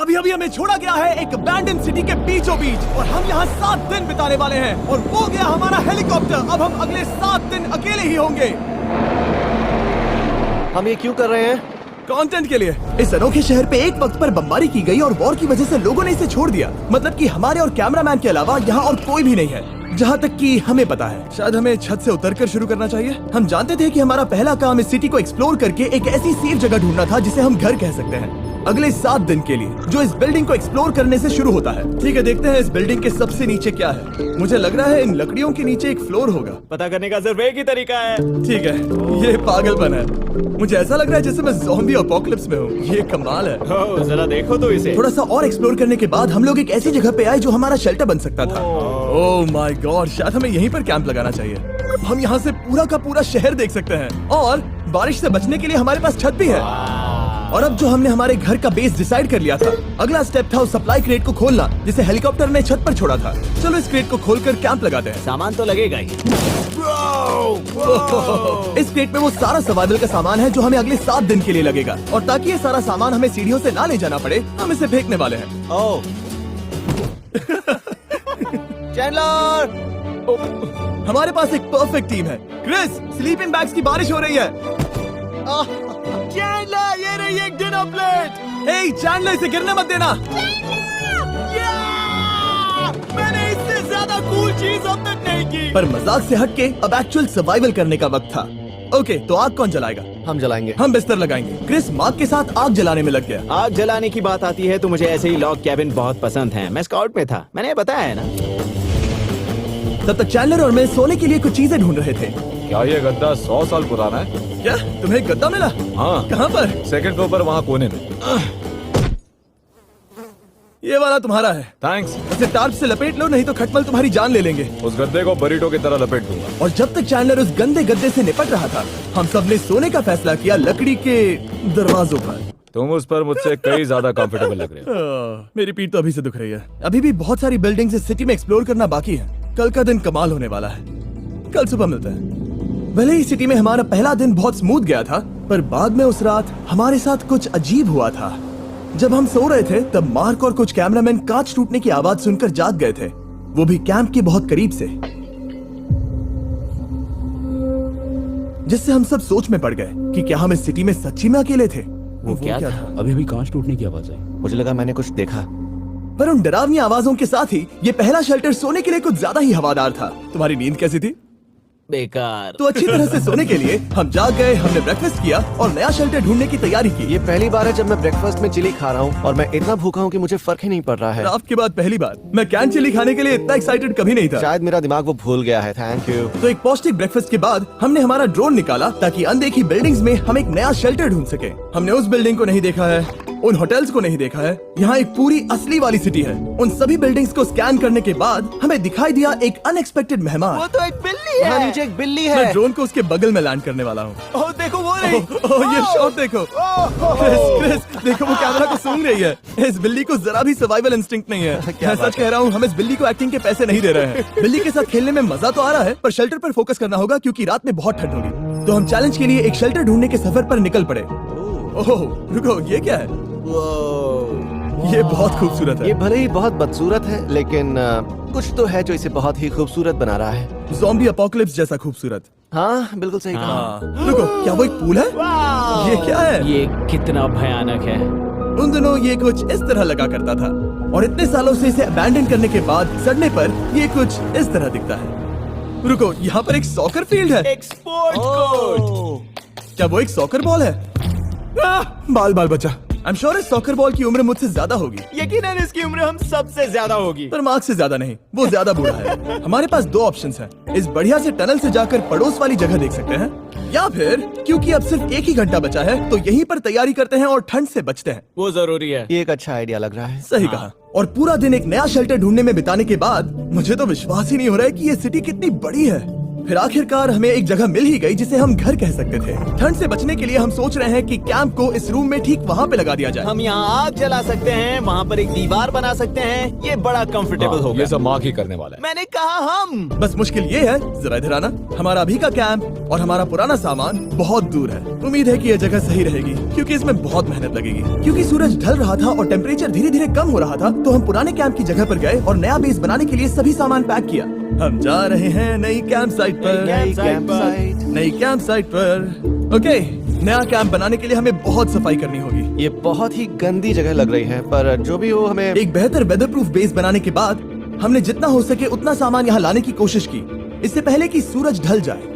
अभी अभी हमें छोड़ा गया है एक अबैंडन सिटी के बीचों बीच और हम यहाँ 7 दिन बिताने वाले हैं और वो गया हमारा हेलीकॉप्टर। अब हम अगले 7 दिन अकेले ही होंगे। हम ये क्यों कर रहे हैं? कंटेंट के लिए। इस अनोखे शहर पे एक वक्त पर बमबारी की गई और वॉर की वजह से लोगों ने इसे छोड़ दिया। मतलब कि हमारे और कैमरामैन के अलावा यहाँ और कोई भी नहीं है, जहाँ तक कि हमें पता है। शायद हमें छत से उतरकर शुरू करना चाहिए। हम जानते थे कि हमारा पहला काम इस सिटी को एक्सप्लोर करके एक ऐसी सेफ जगह ढूंढना था जिसे हम घर कह सकते हैं, अगले 7 दिन के लिए, जो इस बिल्डिंग को एक्सप्लोर करने से शुरू होता है। ठीक है, देखते हैं इस बिल्डिंग के सबसे नीचे क्या है। मुझे लग रहा है इन लकड़ियों के नीचे एक फ्लोर होगा। पता करने का सिर्फ एक ही तरीका है। ठीक है, ये पागलपन है। मुझे ऐसा लग रहा है जैसे मैं ज़ॉम्बी अपोकलिप्स में हूँ। ये कमाल है। ओह, जरा देखो तो इसे। थोड़ा सा और एक्सप्लोर करने के बाद हम लोग एक ऐसी जगह पे आए जो हमारा शेल्टर बन सकता था। ओह माय गॉड, शायद हमें यहीं पर कैंप लगाना चाहिए। हम यहाँ से पूरा का पूरा शहर देख सकते हैं और बारिश से बचने के लिए हमारे पास छत भी है। और अब जो हमने हमारे घर का बेस डिसाइड कर लिया था, अगला स्टेप था उस सप्लाई क्रेट को खोलना जिसे हेलीकॉप्टर ने छत पर छोड़ा था। चलो इस क्रेट को खोलकर कैंप लगाते हैं। सामान तो लगेगा ही। इस क्रेट में वो सारा सर्वाइवल का सामान है जो हमें अगले 7 दिन के लिए लगेगा। और ताकि ये सारा सामान हमें सीढ़ियों से ना ले जाना पड़े, हम इसे फेंकने वाले हैं। ओह, चैंडलर! हमारे पास एक परफेक्ट टीम है। क्रिस, स्लीपिंग बैग्स की बारिश हो रही है। चैंडलर, ये रही एक डिनर प्लेट। हे चैंडलर, इसे गिरने मत देना। मैंने इससे ज्यादा कूल चीज अब तक नहीं की। पर मजाक से हटके अब एक्चुअल सर्वाइवल करने का वक्त था। ओके, तो आग कौन जलाएगा? हम जलाएंगे। हम बिस्तर लगाएंगे। क्रिस मार्क के साथ आग जलाने में लग गया। आग जलाने की बात आती है तो मुझे ऐसे ही लॉग कैबिन बहुत पसंद है। मैं स्काउट में था, मैंने बताया है ना। तब तक चैंडलर और मैं सोने के लिए कुछ चीजें ढूंढ रहे थे। क्या ये गद्दा 100 साल पुराना है? क्या तुम्हें एक गद्दा मिला? हाँ। कहाँ पर? सेकंड फ्लोर पर, वहाँ कोने में। ये वाला तुम्हारा है। थैंक्स। उसे टार्प से लपेट लो, नहीं तो खटमल तुम्हारी जान ले लेंगे। उस गद्दे को बरीटो की तरह लपेट दूंगा। और जब तक चैंडलर उस गंदे गद्दे से निपट रहा था, हम सब ने सोने का फैसला किया लकड़ी के दरवाजों पर। तुम उस पर मुझसे कई ज्यादा कंफर्टेबल लग रहे हो। मेरी पीठ तो अभी से दुख रही है। अभी भी बहुत सारी बिल्डिंग्स इस सिटी में एक्सप्लोर करना बाकी है। कल का दिन कमाल होने वाला है। कल सुबह मिलते हैं। भले ही सिटी में हमारा पहला दिन बहुत स्मूथ गया था, पर बाद में उस रात हमारे साथ कुछ अजीब हुआ था। जब हम सो रहे थे तब मार्क और कुछ कैमरामैन कांच टूटने की आवाज सुनकर जाग गए थे, वो भी कैंप के बहुत करीब से, जिससे हम सब सोच में पड़ गए कि क्या हम इस सिटी में सच्ची में अकेले थे। वो क्या था? अभी अभी कांच टूटने की आवाज आई। मुझे लगा मैंने कुछ देखा। पर उन डरावनी आवाजों के साथ ही ये पहला शेल्टर सोने के लिए कुछ ज्यादा ही हवादार था। तुम्हारी नींद कैसी थी? बेकार। तो अच्छी तरह से सोने के लिए हम जाग गए, हमने ब्रेकफास्ट किया और नया शेल्टर ढूंढने की तैयारी की। ये पहली बार है जब मैं ब्रेकफास्ट में चिली खा रहा हूँ और मैं इतना भूखा हूँ कि मुझे फर्क ही नहीं पड़ रहा है। रात के बाद पहली बार मैं कैन चिली खाने के लिए इतना एक्साइटेड कभी नहीं था। शायद मेरा दिमाग वो भूल गया है। Thank you. तो एक पौष्टिक ब्रेकफास्ट के बाद हमने हमारा ड्रोन निकाला ताकि अनदेखी बिल्डिंग्स में हम एक नया शेल्टर ढूंढ सके। हमने उस बिल्डिंग को नहीं देखा है, उन होटल्स को नहीं देखा है। यहाँ एक पूरी असली वाली सिटी है। उन सभी बिल्डिंग्स को स्कैन करने के बाद हमें दिखाई दिया एक अनएक्सपेक्टेड मेहमान। वो तो एक बिल्ली यहाँ है। नीचे एक बिल्ली मैं है। ड्रोन को उसके बगल में लैंड करने वाला हूँ। ओह, देखो वो रही। ओह, ये शॉट देखो। क्रिस, देखो वो कैमरा को सूंघ रही है। इस बिल्ली को जरा भी सर्वाइवल इंस्टिंक्ट नहीं है। क्या मैं बात सच कह रहा हूँ, हम इस बिल्ली को एक्टिंग के पैसे नहीं दे रहे हैं। बिल्ली के साथ खेलने में मजा तो आ रहा है, पर शेल्टर पर फोकस करना होगा क्योंकि रात में बहुत ठंड होगी। तो हम चैलेंज के लिए एक शेल्टर ढूंढने के सफर पर निकल पड़े। ओह रुको, ये क्या है? ये बहुत खूबसूरत है। ये भले ही बहुत बदसूरत है, लेकिन कुछ तो है जो इसे बहुत ही खूबसूरत बना रहा है। ज़ॉम्बी अपोकलिप्स जैसा खूबसूरत। हाँ, बिल्कुल सही कहा। हाँ। रुको, क्या वो एक पूल है? ये क्या है? ये कितना भयानक है। उन दिनों ये कुछ इस तरह लगा करता था और इतने सालों से इसे अबैंडन करने के बाद सड़ने पर ये कुछ इस तरह दिखता है। रुको, यहाँ पर एक सॉकर फील्ड है। एक स्पोर्ट्स कोर्ट। क्या वो एक सॉकर बॉल है? बाल बाल बचा। आई एम श्योर इस सॉकर बॉल की उम्र मुझसे ज्यादा होगी। यकीनन इसकी उम्र हम सबसे ज्यादा होगी। पर मार्क से ज्यादा नहीं, वो ज्यादा बूढ़ा है। हमारे पास 2 ऑप्शंस हैं। इस बढ़िया से टनल से जाकर पड़ोस वाली जगह देख सकते हैं, या फिर क्योंकि अब सिर्फ 1 ही घंटा बचा है तो यहीं पर तैयारी करते हैं और ठंड से बचते हैं। वो जरूरी है। ये एक अच्छा आइडिया लग रहा है। सही कहा। और पूरा दिन एक नया शेल्टर ढूंढने में बिताने के बाद मुझे तो विश्वास ही नहीं हो रहा है कि ये सिटी कितनी बड़ी है। फिर आखिरकार हमें एक जगह मिल ही गई जिसे हम घर कह सकते थे। ठंड से बचने के लिए हम सोच रहे हैं कि कैंप को इस रूम में ठीक वहाँ पे लगा दिया जाए। हम यहाँ आग जला सकते हैं, वहाँ पर एक दीवार बना सकते हैं। ये बड़ा कंफर्टेबल होगा। ये सब मार्क ही करने वाला है। मैंने कहा हम। बस मुश्किल ये है, जरा इधर आना, हमारा अभी का कैंप और हमारा पुराना सामान बहुत दूर है। उम्मीद है कि यह जगह सही रहेगी क्योंकि इसमें बहुत मेहनत लगेगी। क्योंकि सूरज ढल रहा था और टेम्परेचर धीरे धीरे कम हो रहा था, तो हम पुराने कैंप की जगह पर गए और नया बेस बनाने के लिए सभी सामान पैक किया। हम जा रहे हैं नई कैंप साइट पर। नई कैंप साइट पर। ओके, नया कैंप बनाने के लिए हमें बहुत सफाई करनी होगी। ये बहुत ही गंदी जगह लग रही है, पर जो भी हो, हमें एक बेहतर वेदर प्रूफ बेस बनाने के बाद हमने जितना हो सके उतना सामान यहाँ लाने की कोशिश की, इससे पहले कि सूरज ढल जाए।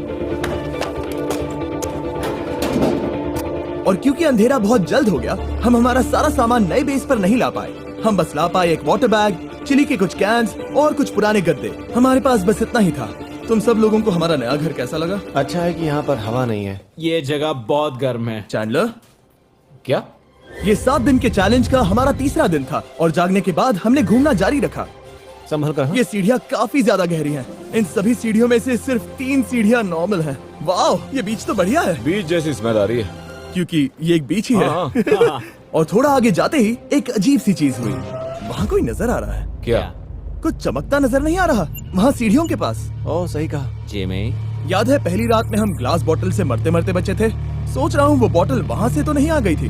और क्योंकि अंधेरा बहुत जल्द हो गया, हम हमारा सारा सामान नए बेस पर नहीं ला पाए। हम बस ला पाए एक वाटर बैग, चिली के कुछ कैंस और कुछ पुराने गद्दे। हमारे पास बस इतना ही था। तुम सब लोगों को हमारा नया घर कैसा लगा? अच्छा है कि यहाँ पर हवा नहीं है। ये जगह बहुत गर्म है। चैंडलर, क्या? ये 7 दिन के चैलेंज का हमारा तीसरा दिन था और जागने के बाद हमने घूमना जारी रखा। संभल कर। ये सीढ़ियाँ काफी ज्यादा गहरी हैं। इन सभी सीढ़ियों में से सिर्फ 3 सीढ़ियाँ नॉर्मल हैं। वाह, ये बीच तो बढ़िया है बीच जैसी स्मेल आ रही है। क्योंकि ये एक बीच ही है। हाँ। और थोड़ा आगे जाते ही एक अजीब सी चीज हुई। वहाँ कोई नजर आ रहा है। क्या? कुछ चमकता नजर नहीं आ रहा वहाँ सीढ़ियों के पास। ओह, सही कहा। जिमी, याद है पहली रात में हम ग्लास बॉटल से मरते मरते बचे थे? सोच रहा हूँ वो बॉटल वहाँ से तो नहीं आ गई थी।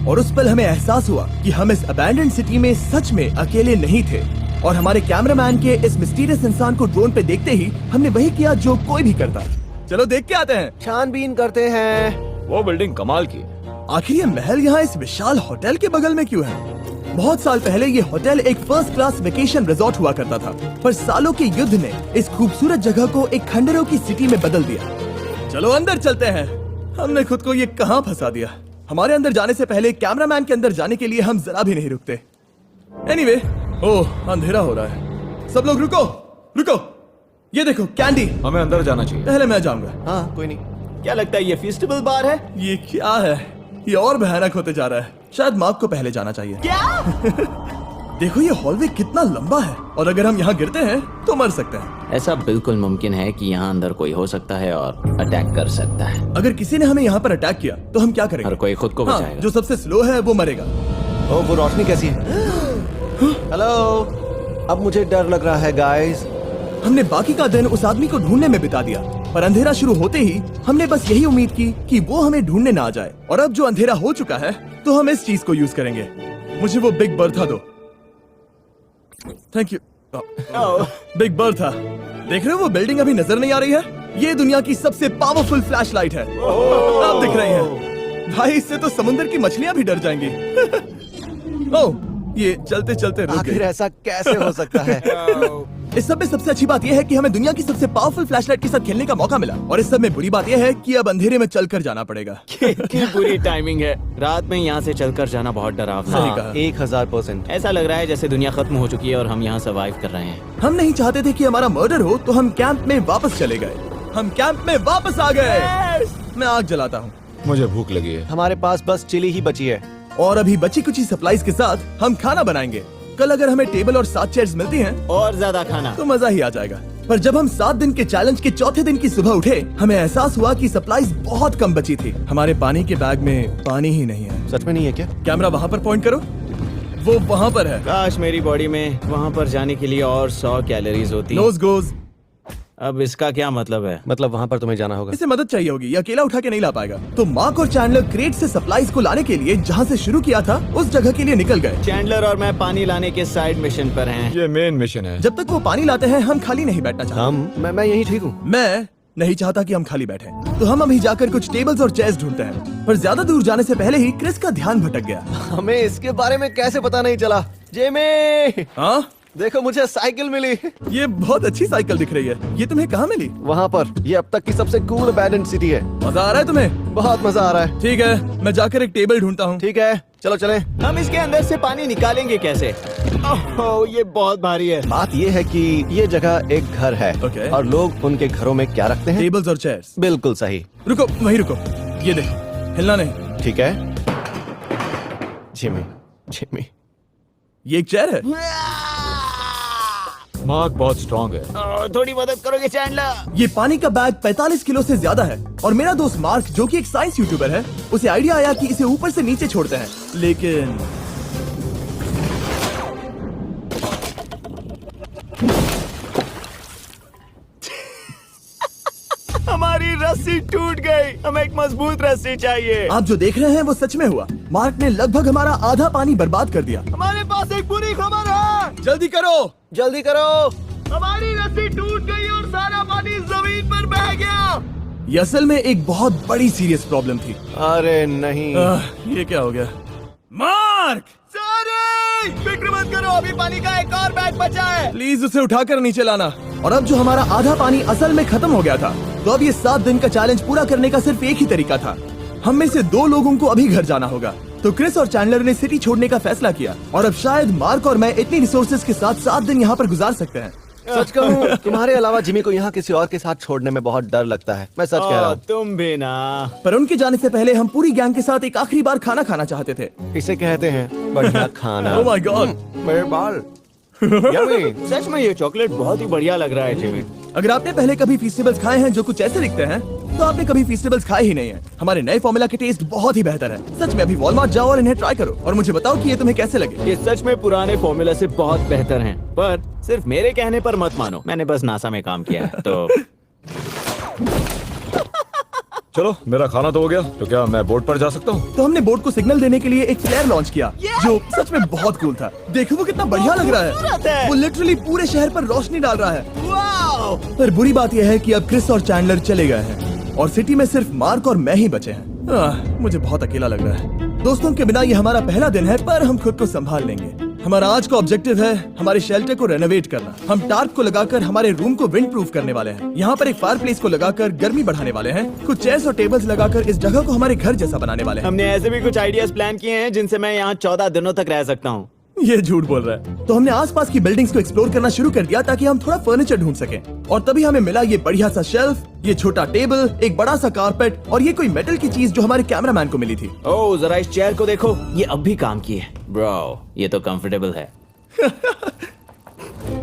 और उस पल हमें एहसास हुआ कि हम इस अबैंडन्ड सिटी में सच में अकेले नहीं थे। और हमारे कैमरामैन के इस मिस्टीरियस इंसान को ड्रोन पे देखते ही हमने वही किया जो कोई भी करता। चलो देख के आते हैं। छानबीन करते हैं। वो बिल्डिंग कमाल की। आखिर ये महल यहाँ इस विशाल होटल के बगल में क्यों है? बहुत साल पहले ये होटल एक फर्स्ट क्लास वेकेशन रिजॉर्ट हुआ करता था, पर सालों के युद्ध ने इस खूबसूरत जगह को एक खंडरों की सिटी में बदल दिया। चलो अंदर चलते हैं। हमने खुद को ये कहाँ फंसा दिया। हमारे अंदर जाने से पहले कैमरामैन के अंदर जाने के लिए हम जरा भी नहीं रुकते। एनीवे, ओह अंधेरा हो रहा है। सब लोग रुको, रुको। ये देखो कैंडी। हमें अंदर जाना चाहिए। पहले मैं जाऊंगा। हाँ, कोई नहीं। क्या लगता है ये फेस्टिवल बार है? ये क्या है? ये और भयानक होते जा रहा है। शायद मार्क को पहले जाना चाहिए। क्या? देखो ये हॉलवे कितना लंबा है और अगर हम यहाँ गिरते हैं तो मर सकते हैं। ऐसा बिल्कुल मुमकिन है कि यहाँ अंदर कोई हो सकता है और अटैक कर सकता है। अगर किसी ने हमें यहाँ पर अटैक किया तो हम क्या करेंगे? हर कोई खुद को हाँ, बचाएगा। जो सबसे स्लो है वो मरेगा। ओह, वो रोशनी कैसी है? हेलो, अब मुझे डर लग रहा है गाइस। हमने बाकी का दिन उस आदमी को ढूंढने में बिता दिया, पर अंधेरा शुरू होते ही हमने बस यही उम्मीद की कि वो हमें ढूंढने ना आ जाए। और अब जो अंधेरा हो चुका है तो हम इस चीज को यूज करेंगे। मुझे वो बिग बर्था दो। Thank you. Big Bertha. देख रहे हो वो बिल्डिंग अभी नजर नहीं आ रही है? ये दुनिया की सबसे पावरफुल फ्लैशलाइट है। अब दिख रही है। भाई इससे तो समुद्र की मछलियां भी डर जाएंगी। ओह, ये चलते चलते रुक आखिर गई। ऐसा कैसे हो सकता है? इस सब में सबसे अच्छी बात यह है कि हमें दुनिया की सबसे पावरफुल फ्लैशलाइट के साथ खेलने का मौका मिला। और इस सब में बुरी बात यह है कि अब अंधेरे में चलकर जाना पड़ेगा। कितनी बुरी टाइमिंग है। रात में यहाँ से चलकर जाना बहुत डरावना सही है। कहा। 1000%। ऐसा लग रहा है जैसे दुनिया खत्म हो चुकी है और हम यहाँ सर्वाइव कर रहे हैं। हम नहीं चाहते थे कि हमारा मर्डर हो, तो हम कैंप में वापस चले गए। हम कैंप में वापस आ गए। मैं आग जलाता हूँ मुझे भूख लगी है। हमारे पास बस चिली ही बची है। और अभी बची कुछ सप्लाईज के साथ हम खाना बनाएंगे। कल अगर हमें टेबल और 7 चेयर्स मिलती हैं और ज्यादा खाना तो मजा ही आ जाएगा। पर जब हम 7 दिन के चैलेंज के चौथे दिन की सुबह उठे, हमें एहसास हुआ कि सप्लाईज बहुत कम बची थी। हमारे पानी के बैग में पानी ही नहीं है। सच में नहीं है क्या? कैमरा वहाँ पर पॉइंट करो। वो वहाँ पर है। काश मेरी बॉडी में वहाँ पर जाने के लिए और 100 कैलोरीज होती। नोज गोज। अब इसका क्या मतलब है? मतलब वहाँ पर तुम्हें जाना होगा। इसे मदद चाहिए होगी, ये अकेला उठा के नहीं ला पाएगा। तो मार्क और चैंडलर क्रेट से सप्लाईज को लाने के लिए जहाँ से शुरू किया था उस जगह के लिए निकल गए। चैंडलर और मैं पानी लाने के साइड मिशन पर हैं। ये मेन मिशन है। जब तक वो पानी लाते हैं हम खाली नहीं बैठना चाहते। मैं यही ठीक हूँ। मैं नहीं चाहता कि हम खाली बैठे, तो हम अभी जाकर कुछ टेबल्स और चेयर्स ढूंढते हैं। पर ज्यादा दूर जाने से पहले ही क्रिस का ध्यान भटक गया। हमें इसके बारे में कैसे पता नहीं चला? जेमी, हाँ, देखो मुझे साइकिल मिली। ये बहुत अच्छी साइकिल दिख रही है। ये तुम्हें कहाँ मिली? वहाँ पर। ये अब तक की सबसे कूल अबैंडन्ड सिटी है। मजा आ रहा है तुम्हें? बहुत मजा आ रहा है। ठीक है, मैं जाकर एक टेबल ढूंढता हूँ। ठीक है, चलो चलें। हम इसके अंदर से पानी निकालेंगे कैसे? ओह, ये बहुत भारी है। बात ये है कि ये जगह एक घर है। ओके। और लोग उनके घरों में क्या रखते हैं? टेबल्स और चेयर्स। बिल्कुल सही। रुको, वहीं रुको। ये देखो, हिलना नहीं। ठीक है। जिमी, जिमी, ये एक चेयर है। मार्क बहुत स्ट्रांग है। थोड़ी मदद करोगे चैंडलर? ये पानी का बैग 45 किलो से ज्यादा है और मेरा दोस्त मार्क जो कि एक साइंस यूट्यूबर है, उसे आइडिया आया कि इसे ऊपर से नीचे छोड़ते हैं, लेकिन हमारी रस्सी टूट गई। हमें एक मजबूत रस्सी चाहिए। आप जो देख रहे हैं वो सच में हुआ। मार्क ने लगभग हमारा आधा पानी बर्बाद कर दिया। हमारे पास एक बुरी खबर है। जल्दी करो। जल्दी करो। हमारी रस्सी टूट गई और सारा पानी जमीन पर बह गया। ये असल में एक बहुत बड़ी सीरियस प्रॉब्लम थी। अरे नहीं। ये क्या हो गया? मार्क, सॉरी, फिक्र मत करो, अभी पानी का एक और बैग बचा है। प्लीज उसे उठाकर नीचे लाना। और अब जो हमारा आधा पानी असल में खत्म हो गया था, तो अब ये 7 दिन का चैलेंज पूरा करने का सिर्फ एक ही तरीका था। हम में से 2 लोगों को अभी घर जाना होगा। तो क्रिस और चैंडलर ने सिटी छोड़ने का फैसला किया और अब शायद मार्क और मैं इतनी रिसोर्सेज के साथ 7 दिन यहाँ पर गुजार सकते हैं। सच कहूँ, तुम्हारे अलावा जिमी को यहाँ किसी और के साथ छोड़ने में बहुत डर लगता है। मैं सच कह रहा हूँ। तुम भी ना। पर उनके जाने से पहले हम पूरी गैंग के साथ एक आखिरी बार खाना खाना चाहते थे। इसे कहते हैं बढ़िया खाना। ओह माय गॉड, मेरे बाल। Yummy। सच में ये चॉकलेट बहुत ही बढ़िया लग रहा है जिमी। अगर आपने पहले कभी फीस्टेबल्स खाए हैं जो कुछ ऐसे दिखते हैं, तो आपने कभी फीस्टेबल्स खाए ही नहीं है। हमारे नए फॉर्मूला के टेस्ट बहुत ही बेहतर है। सच में अभी वॉलमार्ट जाओ और इन्हें ट्राई करो और मुझे बताओ कि ये तुम्हें कैसे लगे। ये सच में पुराने फॉर्मूला से बहुत बेहतर हैं, पर सिर्फ मेरे कहने पर मत मानो। मैंने बस नासा में काम किया है तो। चलो, मेरा खाना तो हो गया, तो क्या मैं बोट पर जा सकता हूँ? तो हमने बोट को सिग्नल देने के लिए एक फ्लेयर लॉन्च किया, जो सच में बहुत कूल था। देखो वो कितना बढ़िया लग रहा खूबसूरत है। है। वो लिटरली पूरे शहर पर रोशनी डाल रहा है। वाओ! पर बुरी बात यह है कि अब क्रिस और चैंडलर चले गए हैं और सिटी में सिर्फ मार्क और मैं ही बचे हैं। मुझे बहुत अकेला लग रहा है। दोस्तों के बिना ये हमारा पहला दिन है, पर हम खुद को संभाल लेंगे। हमारा आज का ऑब्जेक्टिव है हमारे शेल्टर को रेनोवेट करना। हम टार्प को लगाकर हमारे रूम को विंड प्रूफ करने वाले हैं। यहाँ पर एक फायर प्लेस को लगाकर गर्मी बढ़ाने वाले हैं। कुछ चेयर्स और टेबल्स लगाकर इस जगह को हमारे घर जैसा बनाने वाले हैं। हमने ऐसे भी कुछ आइडियाज प्लान किए हैं जिनसे मैं यहाँ 14 दिनों तक रह सकता हूँ। ये झूठ बोल रहा है। तो हमने आसपास की बिल्डिंग्स को एक्सप्लोर करना शुरू कर दिया ताकि हम थोड़ा फर्नीचर ढूंढ सकें। और तभी हमें मिला ये बढ़िया सा शेल्फ, ये छोटा टेबल, एक बड़ा सा कारपेट और ये कोई मेटल की चीज जो हमारे कैमरामैन को मिली थी। ओह, जरा इस चेयर को देखो, ये अब भी काम की है। ब्रो, ये तो कंफर्टेबल है।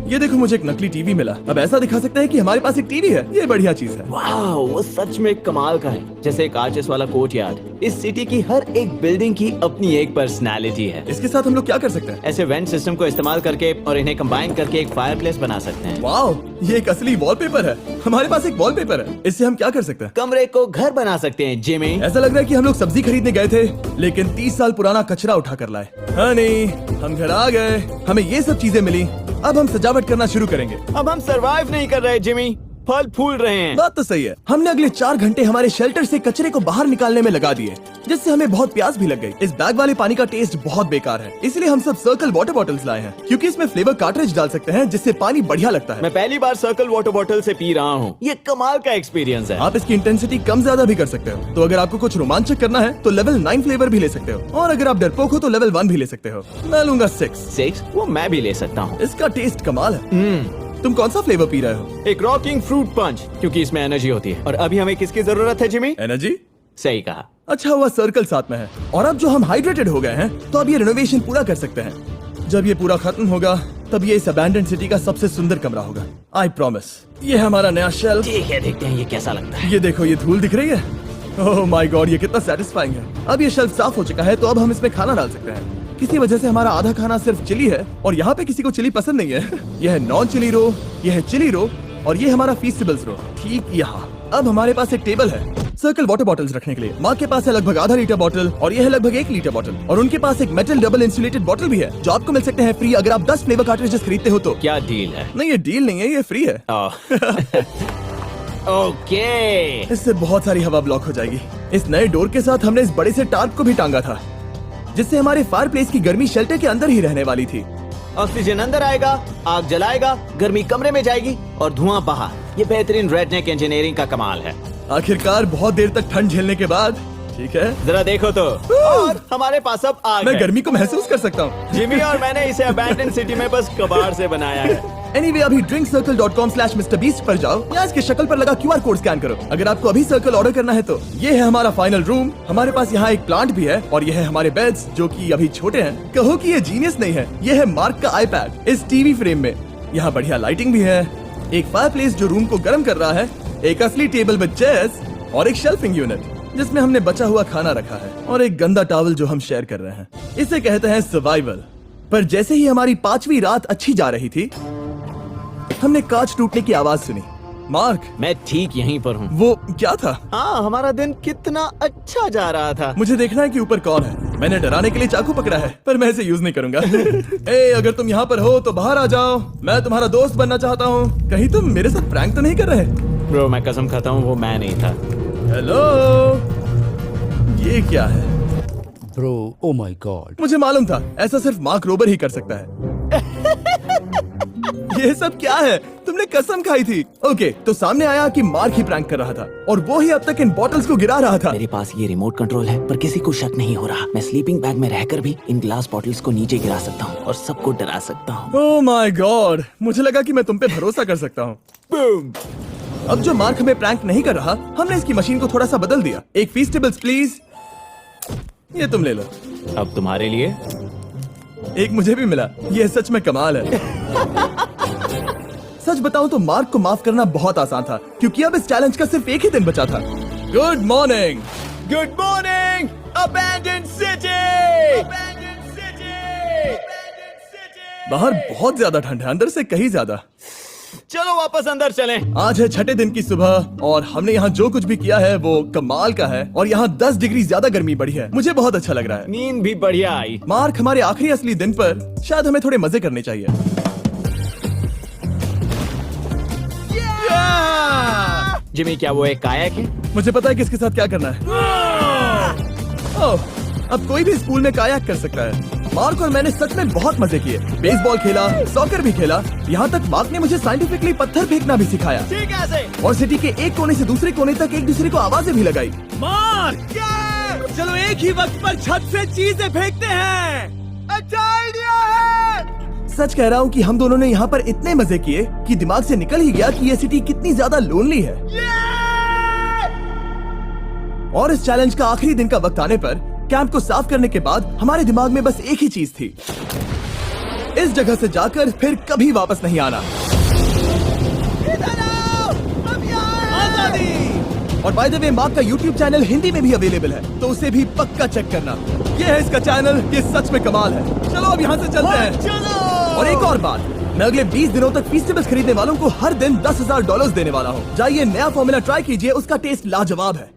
ये देखो, मुझे एक नकली टीवी मिला। अब ऐसा दिखा सकते हैं कि हमारे पास एक टीवी है। ये बढ़िया चीज है। वाओ, वो सच में कमाल का है। जैसे एक आर्चेस वाला कोर्टयार्ड। इस सिटी की हर एक बिल्डिंग की अपनी एक पर्सनालिटी है। इसके साथ हम लोग क्या कर सकते हैं? ऐसे वेंट सिस्टम को इस्तेमाल करके और इन्हें कंबाइन करके एक फायरप्लेस बना सकते हैं। वाओ, ये एक असली वॉलपेपर है। हमारे पास एक वॉलपेपर है। इससे हम क्या कर सकते हैं? कमरे को घर बना सकते हैं जिमी। ऐसा लग रहा है कि हम लोग सब्जी खरीदने गए थे, लेकिन 30 साल पुराना कचरा उठा कर लाए। हनी, हम घर आ गए। हमें ये सब चीजें मिली। अब हम सजावट करना शुरू करेंगे। अब हम सरवाइव नहीं कर रहे जिमी, फल फूल रहे हैं। बात तो सही है। हमने अगले 4 घंटे हमारे शेल्टर से कचरे को बाहर निकालने में लगा दिए, जिससे हमें बहुत प्यास भी लग गई। इस बैग वाले पानी का टेस्ट बहुत बेकार है, इसलिए हम सब सर्कल वाटर बॉटल्स लाए हैं, क्योंकि इसमें फ्लेवर कार्ट्रिज डाल सकते हैं, जिससे पानी बढ़िया लगता है। मैं पहली बार सर्कल वाटर बॉटल से पी रहा हूँ। ये कमाल का एक्सपीरियंस है। आप इसकी इंटेंसिटी कम ज्यादा भी कर सकते हो। तो अगर आपको कुछ रोमांचक करना है तो लेवल 9 फ्लेवर भी ले सकते हो, और अगर आप डरपोक हो तो लेवल 1 भी ले सकते हो। मैं लूंगा 6। वो मैं भी ले सकता हूँ। इसका टेस्ट कमाल है। तुम कौन सा फ्लेवर पी रहे हो? एक रॉकिंग फ्रूट पंच, क्योंकि इसमें एनर्जी होती है। और अभी हमें किसकी जरूरत है जिमी? एनर्जी? सही कहा। अच्छा हुआ सर्कल साथ में है। और अब जो हम हाइड्रेटेड हो गए हैं, तो अब ये रिनोवेशन पूरा कर सकते हैं। जब ये पूरा खत्म होगा, तब ये इस अबैंडन्ड सिटी का सबसे सुंदर कमरा होगा। I promise. ये है हमारा नया शेल्फ। ठीक है, देखते हैं ये कैसा लगता है। ये देखो, ये धूल दिख रही है। ओह माय गॉड, ये कितना सेटिस्फाइंग है। अब ये शेल्फ साफ हो चुका है, तो अब हम इसमें खाना डाल सकते हैं। किसी वजह से हमारा आधा खाना सिर्फ चिली है, और यहाँ पे किसी को चिली पसंद नहीं है। यह है नॉन चिली रो, यह है चिली रो, और ये हमारा फीस्टेबल्स रो, ठीक यहाँ। अब हमारे पास एक टेबल है सर्कल वाटर बॉटल्स रखने के लिए। माँ के पास है लगभग आधा लीटर बॉटल, और यह है लगभग 1 लीटर बॉटल। और उनके पास एक मेटल डबल इंसुलेटेड बॉटल भी है, जो आपको मिल सकते हैं फ्री अगर आप 10 फ्लेवर कार्ट्रिजेस खरीदते हो तो। क्या डील है? नहीं, ये डील नहीं है, ये फ्री है। ओके। इससे बहुत सारी हवा ब्लॉक हो जाएगी। इस नए डोर के साथ हमने इस बड़े से टार्प को भी टांगा था, जिससे हमारे फायर प्लेस की गर्मी शेल्टर के अंदर ही रहने वाली थी। ऑक्सीजन अंदर आएगा, आग जलाएगा, गर्मी कमरे में जाएगी और धुआं बाहर। ये बेहतरीन रेडनेक इंजीनियरिंग का कमाल है। आखिरकार बहुत देर तक ठंड झेलने के बाद, ठीक है, जरा देखो तो। और हमारे पास अब आग मैं है। गर्मी को महसूस कर सकता हूँ। जिमी और मैंने इसे अबैंडन सिटी में बस कबाड़ से बनाया है। एनीवे, अभी drinkcircle.com/MrBeast पर जाओ या इसके शक्ल पर लगा QR कोड स्कैन करो। अगर आपको अभी सर्कल ऑर्डर करना है तो। ये है हमारा फाइनल रूम। हमारे पास यहाँ एक प्लांट भी है, और ये है हमारे बेड्स, जो कि अभी छोटे हैं। कहो कि ये जीनियस नहीं है। ये है मार्क का आईपैड इस टीवी फ्रेम में। यहाँ बढ़िया लाइटिंग भी है, एक फायरप्लेस जो रूम को गर्म कर रहा है, एक असली टेबल विद चेयर्स और एक शेल्फिंग यूनिट जिसमें हमने बचा हुआ खाना रखा है और एक गंदा टॉवल जो हम शेयर कर रहे हैं। इसे कहते हैं सर्वाइवल। पर जैसे ही हमारी 5वीं रात अच्छी जा रही थी, हमने कांच टूटने की आवाज सुनी। मार्क, मैं ठीक यहीं पर हूँ। वो क्या था? हाँ, हमारा दिन कितना अच्छा जा रहा था। मुझे देखना है कि ऊपर कौन है। मैंने डराने के लिए चाकू पकड़ा है, पर मैं इसे यूज नहीं करूंगा। ए, अगर तुम यहाँ पर हो तो बाहर आ जाओ, मैं तुम्हारा दोस्त बनना चाहता हूँ। कहीं तुम मेरे साथ प्रैंक तो नहीं कर रहे? ब्रो, मैं कसम खाता हूँ वो मैं नहीं था। हेलो, ये क्या है? Bro, oh my God. मुझे मालूम था ऐसा सिर्फ मार्क रोबर ही कर सकता है। ये सब क्या है? तुमने कसम खाई थी। ओके, तो सामने आया कि मार्क ही प्रैंक कर रहा था और वो ही अब तक इन बॉटल्स को गिरा रहा था। मेरे पास ये रिमोट कंट्रोल है, पर किसी को शक नहीं हो रहा। मैं स्लीपिंग बैग में रहकर भी इन ग्लास बॉटल्स को नीचे गिरा सकता हूँ और सबको डरा सकता हूँ। ओह माय गॉड, मुझे लगा कि मैं तुम पे भरोसा कर सकता हूँ। अब जो मार्क हमें प्रैंक नहीं कर रहा, हमने इसकी मशीन को थोड़ा सा बदल दिया। एक फीस्टेबल्स प्लीज, ये तुम ले लो। अब तुम्हारे लिए एक मुझे भी मिला। ये सच में कमाल है। सच बताऊं तो मार्क को माफ करना बहुत आसान था, क्योंकि अब इस चैलेंज का सिर्फ एक ही दिन बचा था। Good morning. Good morning abandoned city. बाहर बहुत ज्यादा ठंड है, अंदर से कहीं ज्यादा। चलो वापस अंदर चलें। आज है 6ठे दिन की सुबह और हमने यहाँ जो कुछ भी किया है वो कमाल का है और यहाँ 10 डिग्री ज्यादा गर्मी बढ़ी है। मुझे बहुत अच्छा लग रहा है। नींद भी बढ़िया आई। मार्क, हमारे आखिरी असली दिन पर शायद हमें थोड़े मजे करने चाहिए। जिमी, क्या वो एक कायाक है? मुझे पता है किसके साथ क्या करना है। ओह, अब कोई भी स्कूल में कायाक कर सकता है। मार्क और मैंने सच में बहुत मजे किए। बेसबॉल खेला, सॉकर भी खेला, यहाँ तक मार्क ने मुझे साइंटिफिकली पत्थर फेंकना भी सिखाया। ठीक है। और सिटी के एक कोने से दूसरे कोने तक एक दूसरे को आवाजें भी लगाई। मार्क, चलो एक ही वक्त पर छत से चीजें फेंकते हैं। अच्छा आइडिया है। सच कह रहा हूँ कि हम दोनों ने यहाँ पर इतने मजे किए कि दिमाग से निकल ही गया कि ये सिटी कितनी ज्यादा लोनली है। और इस चैलेंज का आखिरी दिन का वक्त आने पर कैंप को साफ करने के बाद हमारे दिमाग में बस एक ही चीज थी, इस जगह से जाकर फिर कभी वापस नहीं आना। और बाय द वे, मार्क का YouTube चैनल हिंदी में भी अवेलेबल है, तो उसे भी पक्का चेक करना। ये है इसका चैनल, ये सच में कमाल है। चलो अब यहाँ से चलते हैं। और एक और बात, मैं अगले 20 दिनों तक फीस्टेबल्स खरीदने वालों को हर दिन $10,000 देने वाला हूँ। जाइए, नया फॉर्मूला ट्राई कीजिए, उसका टेस्ट लाजवाब है।